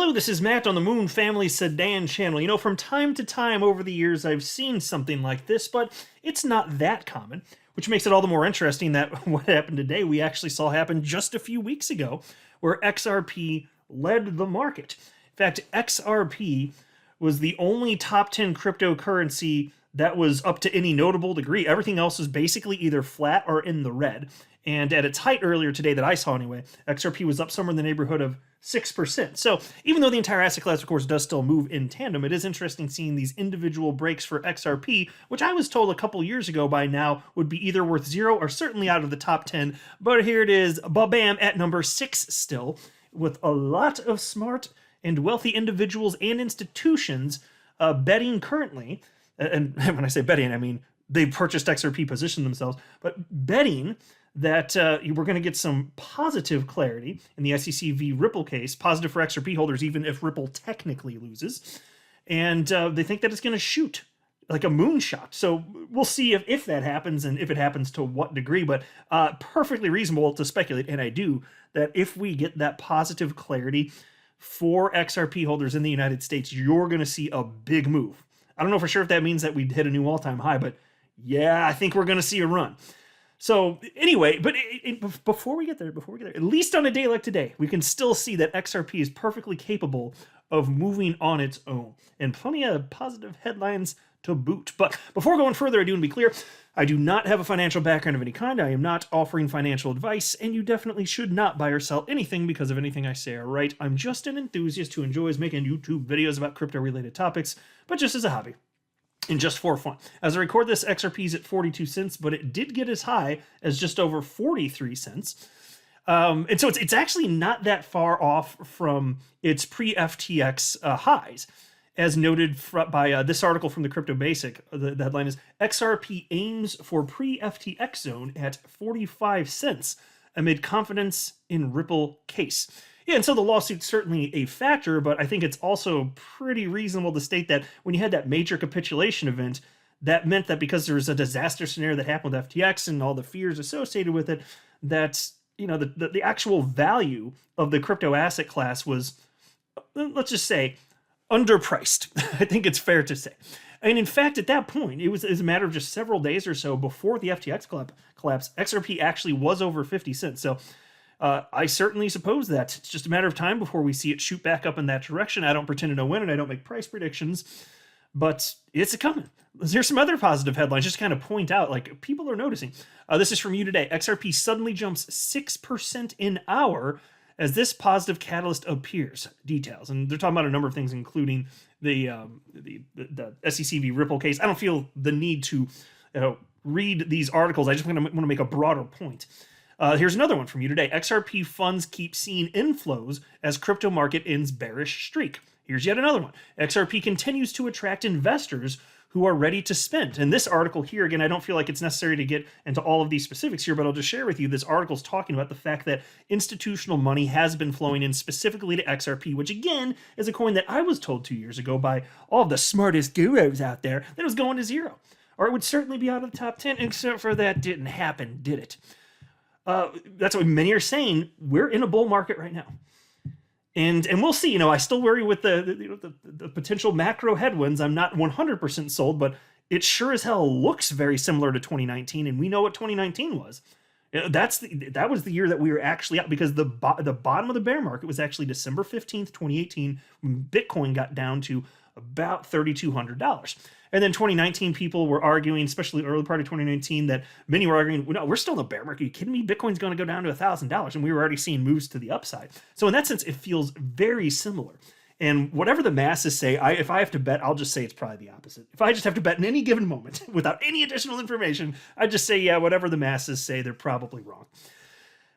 Hello, this is Matt on the Moon Family Sedan channel. You know, from time to time over the years, I've seen something like this, but it's not that common, which makes it all the more interesting that what happened today we actually saw happen just a few weeks ago, where XRP led the market. In fact, XRP was the only top 10 cryptocurrency that was up to any notable degree. Everything else was basically either flat or in the red. And at its height earlier today, that I saw anyway, XRP was up somewhere in the neighborhood of 6%. So even though the entire asset class, of course, does still move in tandem, it is interesting seeing these individual breaks for XRP, which I was told a couple years ago by now would be either worth 0 or certainly out of the top 10. But here it is, ba-bam, at number 6 still, with a lot of smart and wealthy individuals and institutions betting currently. And when I say betting, I mean they purchased XRP, positioned themselves, but betting that we're going to get some positive clarity in the SEC v. Ripple case, positive for XRP holders, even if Ripple technically loses. And they think that it's going to shoot like a moonshot. So we'll see if that happens and if it happens to what degree, but perfectly reasonable to speculate, and I do, that if we get that positive clarity for XRP holders in the United States, you're going to see a big move. I don't know for sure if that means that we'd hit a new all-time high, but yeah, I think we're going to see a run. So anyway, but before we get there, at least on a day like today, we can still see that XRP is perfectly capable of moving on its own, and plenty of positive headlines to boot. But before going further, I do want to be clear, I do not have a financial background of any kind. I am not offering financial advice, and you definitely should not buy or sell anything because of anything I say or write. I'm just an enthusiast who enjoys making YouTube videos about crypto-related topics, but just as a hobby. And just for fun. As I record this, XRP is at 42 cents, but it did get as high as just over 43 cents. And so it's actually not that far off from its pre-FTX highs. As noted by this article from the Crypto Basic, the headline is, XRP aims for pre-FTX zone at 45 cents amid confidence in Ripple case. Yeah, and so the lawsuit's certainly a factor, but I think it's also pretty reasonable to state that when you had that major capitulation event, that meant that because there was a disaster scenario that happened with FTX and all the fears associated with it, that, you know, the actual value of the crypto asset class was, let's just say, underpriced. I think it's fair to say. And in fact, at that point, it was a matter of just several days or so before the FTX collapse, XRP actually was over 50 cents. So I certainly suppose that it's just a matter of time before we see it shoot back up in that direction. I don't pretend to know when, and I don't make price predictions, but it's coming. Here's some other positive headlines just to kind of point out, like, people are noticing. This is from You Today. XRP suddenly jumps 6% an hour as this positive catalyst appears. Details. And they're talking about a number of things, including the SEC v. Ripple case. I don't feel the need to read these articles. I just want to make a broader point. Here's another one from You Today. XRP funds keep seeing inflows as crypto market ends bearish streak. Here's yet another one. XRP continues to attract investors who are ready to spend. And this article here, again, I don't feel like it's necessary to get into all of these specifics here, but I'll just share with you, this article's talking about the fact that institutional money has been flowing in specifically to XRP, which again is a coin that I was told 2 years ago by all of the smartest gurus out there that it was going to 0. Or it would certainly be out of the top 10, except for that didn't happen, did it? That's what many are saying. We're in a bull market right now. And we'll see. You know, I still worry with the potential macro headwinds. I'm not 100% sold, but it sure as hell looks very similar to 2019, and we know what 2019 was. That was the year that we were actually out, because the bottom of the bear market was actually December 15th, 2018, when Bitcoin got down to about $3,200. And then 2019, people were arguing, especially the early part of 2019, that many were arguing, no, we're still in the bear market. Are you kidding me? Bitcoin's going to go down to $1,000. And we were already seeing moves to the upside. So in that sense, it feels very similar. And whatever the masses say, if I have to bet, I'll just say it's probably the opposite. If I just have to bet in any given moment without any additional information, I just say, yeah, whatever the masses say, they're probably wrong.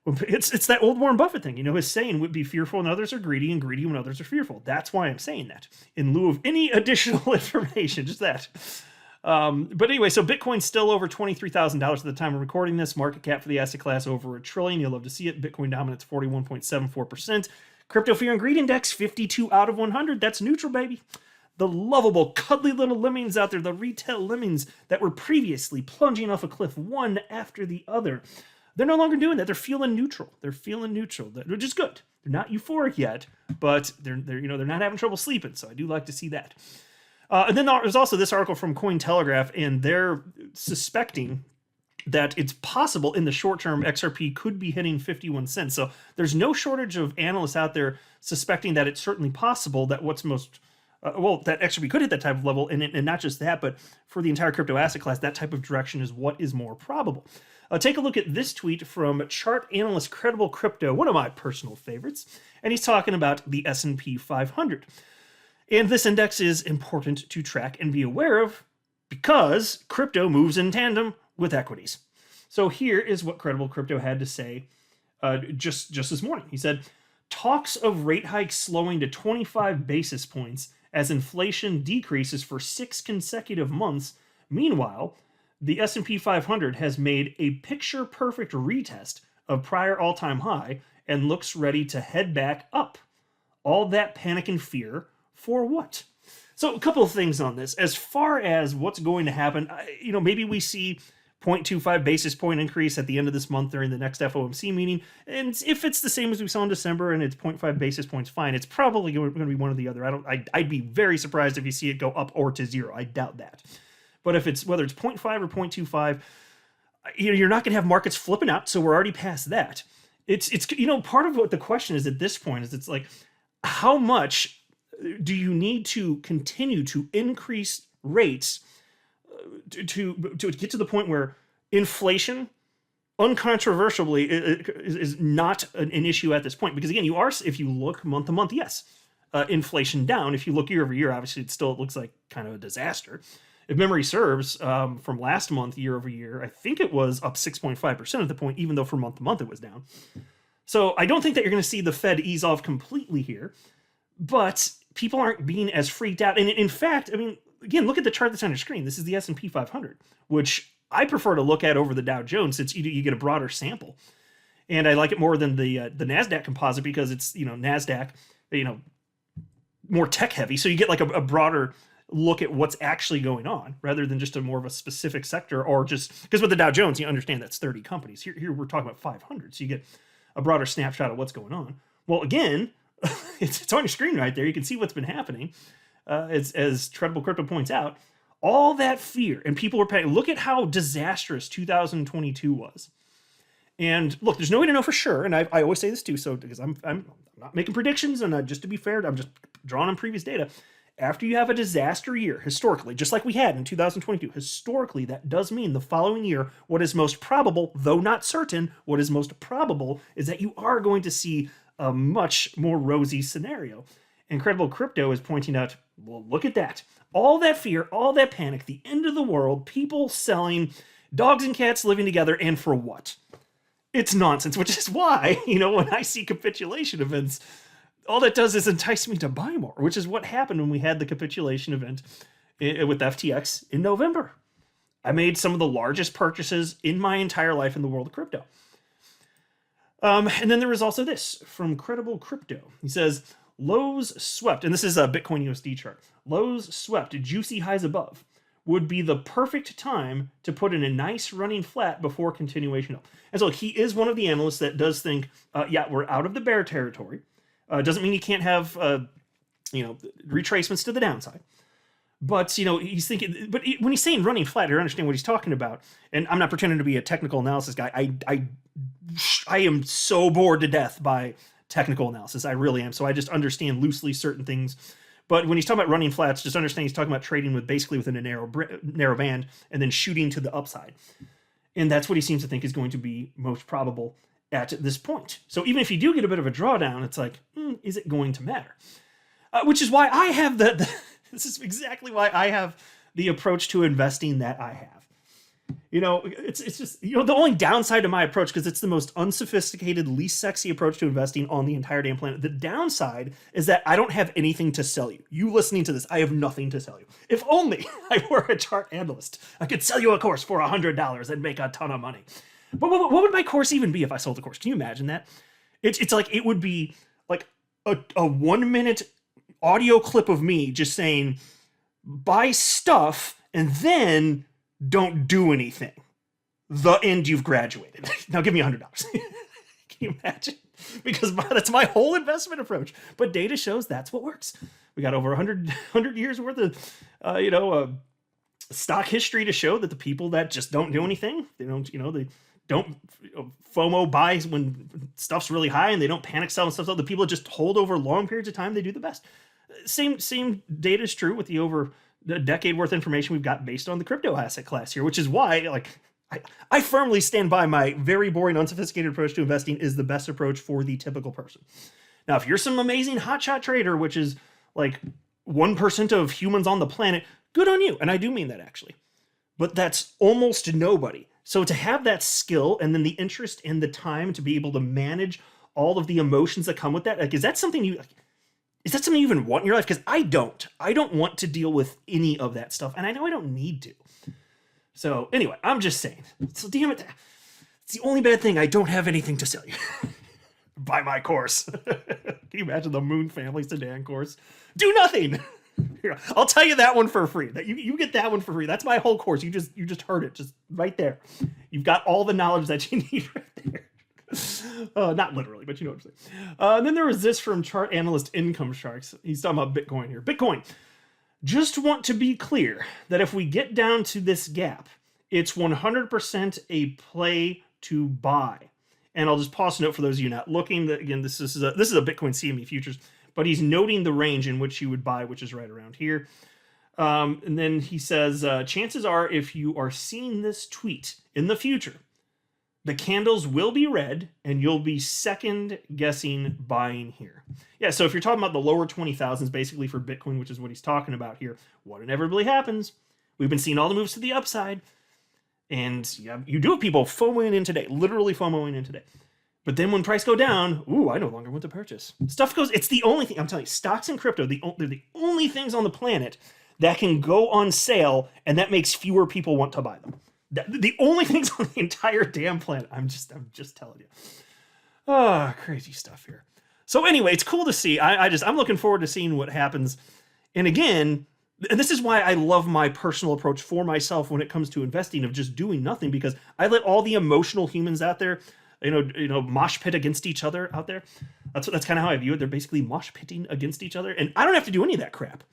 It's that old Warren Buffett thing, you know, his saying would be fearful when others are greedy and greedy when others are fearful. That's why I'm saying that, in lieu of any additional information, just that. But anyway, so Bitcoin's still over $23,000 at the time of recording this. Market cap for the asset class over $1 trillion. You'll love to see it. Bitcoin dominance 41.74%. Crypto Fear and Greed Index 52 out of 100. That's neutral, baby. The lovable, cuddly little lemmings out there, the retail lemmings that were previously plunging off a cliff one after the other. They're no longer doing that. They're feeling neutral. Which is good. They're not euphoric yet, but they're not having trouble sleeping. So I do like to see that. And then there's also this article from Cointelegraph, and they're suspecting that it's possible in the short term XRP could be hitting 51 cents. So there's no shortage of analysts out there suspecting that it's certainly possible that that XRP could hit that type of level, and not just that, but for the entire crypto asset class, that type of direction is what is more probable. Take a look at this tweet from chart analyst Credible Crypto, one of my personal favorites, and he's talking about the S&P 500. And this index is important to track and be aware of because crypto moves in tandem with equities. So here is what Credible Crypto had to say just this morning. He said, talks of rate hikes slowing to 25 basis points as inflation decreases for 6 consecutive months. Meanwhile, the S&P 500 has made a picture-perfect retest of prior all-time high and looks ready to head back up. All that panic and fear for what? So a couple of things on this. As far as what's going to happen, maybe we see 0.25 basis point increase at the end of this month during the next FOMC meeting. And if it's the same as we saw in December and it's 0.5 basis points, fine. It's probably going to be one or the other. I'd be very surprised if you see it go up or to zero. I doubt that. But whether it's 0.5 or 0.25, you're not going to have markets flipping out. So we're already past that. It's part of what the question is at this point is it's like, how much do you need to continue to increase rates to get to the point where inflation uncontroversially is not an issue at this point? Because again, if you look month to month, yes, inflation down. If you look year over year, obviously it still looks like kind of a disaster. If memory serves, from last month, year over year, I think it was up 6.5% at the point, even though from month to month it was down. So I don't think that you're going to see the Fed ease off completely here, but people aren't being as freaked out. And in fact, again, look at the chart that's on your screen. This is the S&P 500, which I prefer to look at over the Dow Jones since you get a broader sample. And I like it more than the NASDAQ composite because it's, NASDAQ, more tech heavy. So you get like a broader look at what's actually going on rather than just a more of a specific sector or just because with the Dow Jones, you understand that's 30 companies. Here we're talking about 500. So you get a broader snapshot of what's going on. Well, again, it's on your screen right there. You can see what's been happening. As Credible Crypto points out, all that fear and people were paying. Look at how disastrous 2022 was. And look, there's no way to know for sure. And I always say this too. So because I'm not making predictions, and just to be fair, I'm just drawing on previous data. After you have a disaster year, historically, just like we had in 2022, historically, that does mean the following year, what is most probable, though not certain, what is most probable is that you are going to see a much more rosy scenario. Credible Crypto is pointing out, well, look at that. All that fear, all that panic, the end of the world, people selling, dogs and cats living together, and for what? It's nonsense, which is why, when I see capitulation events, all that does is entice me to buy more, which is what happened when we had the capitulation event with FTX in November. I made some of the largest purchases in my entire life in the world of crypto. And then there was also this from Credible Crypto. He says, lows swept, and this is a Bitcoin USD chart. Lows swept, juicy highs above, would be the perfect time to put in a nice running flat before continuation up. And so he is one of the analysts that does think, we're out of the bear territory. Doesn't mean you can't have, retracements to the downside. But, he's thinking, but when he's saying running flat, you understand what he's talking about. And I'm not pretending to be a technical analysis guy. I am so bored to death by technical analysis. I really am. So I just understand loosely certain things. But when he's talking about running flats, just understand he's talking about trading within a narrow band and then shooting to the upside. And that's what he seems to think is going to be most probable at this point. So even if you do get a bit of a drawdown, it's like, is it going to matter? Which is why I have this is exactly why I have the approach to investing that I have. It's just, the only downside to my approach, because it's the most unsophisticated, least sexy approach to investing on the entire damn planet. The downside is that I don't have anything to sell you. You listening to this, I have nothing to sell you. If only I were a chart analyst, I could sell you a course for $100 and make a ton of money. But what would my course even be if I sold the course? Can you imagine that? It's like, it would be like a 1 minute audio clip of me just saying, buy stuff and then don't do anything. The end, you've graduated. Now give me $100. you imagine? Because that's my whole investment approach. But data shows that's what works. We got over 100 years worth of, stock history to show that the people that just don't do anything, they don't FOMO buy when stuff's really high, and they don't panic sell and stuff. The people that just hold over long periods of time, they do the best. Same data is true with the over the decade worth information we've got based on the crypto asset class here, which is why I firmly stand by my very boring, unsophisticated approach to investing is the best approach for the typical person. Now, if you're some amazing hotshot trader, which is like 1% of humans on the planet, good on you. And I do mean that actually. But that's almost nobody. So to have that skill and then the interest and the time to be able to manage all of the emotions that come with that, is that something you even want in your life? Because I don't want to deal with any of that stuff. And I know I don't need to. So anyway, I'm just saying. So damn it. It's the only bad thing. I don't have anything to sell you. Buy my course. Can you imagine the Moon Family Sedan course? Do nothing. Here, I'll tell you that one for free. That you get that one for free. That's my whole course. You just heard it, just right there. You've got all the knowledge that you need right there. Not literally, but you know what I'm saying. And then there was this from Chart Analyst Income Sharks. He's talking about Bitcoin here. Bitcoin. Just want to be clear that if we get down to this gap, it's 100% a play to buy. And I'll just pause a note for those of you not looking. Again, this is a Bitcoin CME futures, but he's noting the range in which you would buy, which is right around here. And then he says, chances are if you are seeing this tweet in the future, the candles will be red and you'll be second guessing buying here. Yeah, so if you're talking about the lower 20,000s basically for Bitcoin, which is what he's talking about here, what inevitably happens, we've been seeing all the moves to the upside. And yeah, you do have people FOMOing in today, literally FOMOing in today. But then when price go down, ooh, I no longer want to purchase. Stuff goes, it's the only thing, I'm telling you, stocks and crypto, they're the only things on the planet that can go on sale and that makes fewer people want to buy them. The only things on the entire damn planet. I'm just telling you. Oh, crazy stuff here. So anyway, it's cool to see. I'm looking forward to seeing what happens. And again, and this is why I love my personal approach for myself when it comes to investing of just doing nothing, because I let all the emotional humans out there, mosh pit against each other out there. That's kind of how I view it. They're basically mosh pitting against each other. And I don't have to do any of that crap.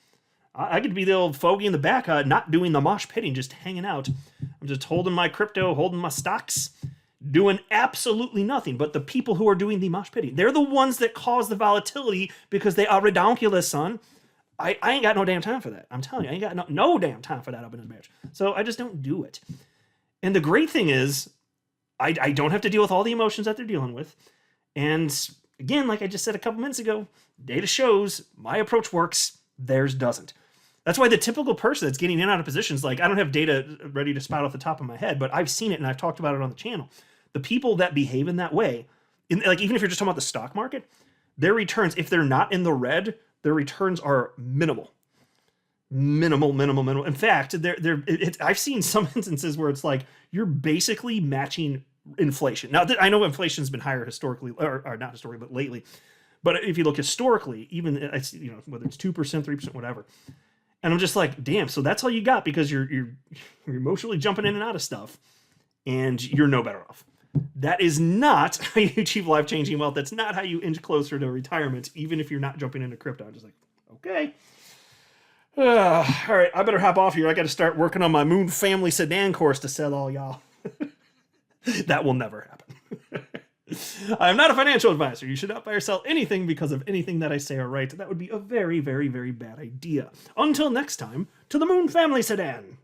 I could be the old fogey in the back, not doing the mosh pitting, just hanging out. I'm just holding my crypto, holding my stocks, doing absolutely nothing. But the people who are doing the mosh pitting, they're the ones that cause the volatility because they are redonkulous, son. I ain't got no damn time for that. I'm telling you, I ain't got no damn time for that up in this bitch. So I just don't do it. And the great thing is, I don't have to deal with all the emotions that they're dealing with. And again, like I just said a couple minutes ago, data shows my approach works, theirs doesn't. That's why the typical person that's getting in and out of positions, like I don't have data ready to spout off the top of my head, but I've seen it and I've talked about it on the channel. The people that behave in that way, even if you're just talking about the stock market, their returns, if they're not in the red, their returns are minimal. Minimal. In fact, I've seen some instances where it's like you're basically matching inflation. Now, I know inflation's been higher historically, or not historically, but lately. But if you look historically, even whether it's 2%, 3%, whatever. And I'm just like, damn, so that's all you got because you're emotionally jumping in and out of stuff and you're no better off. That is not how you achieve life-changing wealth. That's not how you inch closer to retirement, even if you're not jumping into crypto. I'm just like, okay. All right, I better hop off here. I got to start working on my Moon Family Sedan course to sell all y'all. That will never happen. I am not a financial advisor. You should not buy or sell anything because of anything that I say or write. That would be a very, very, very bad idea. Until next time, to the Moon Family Sedan.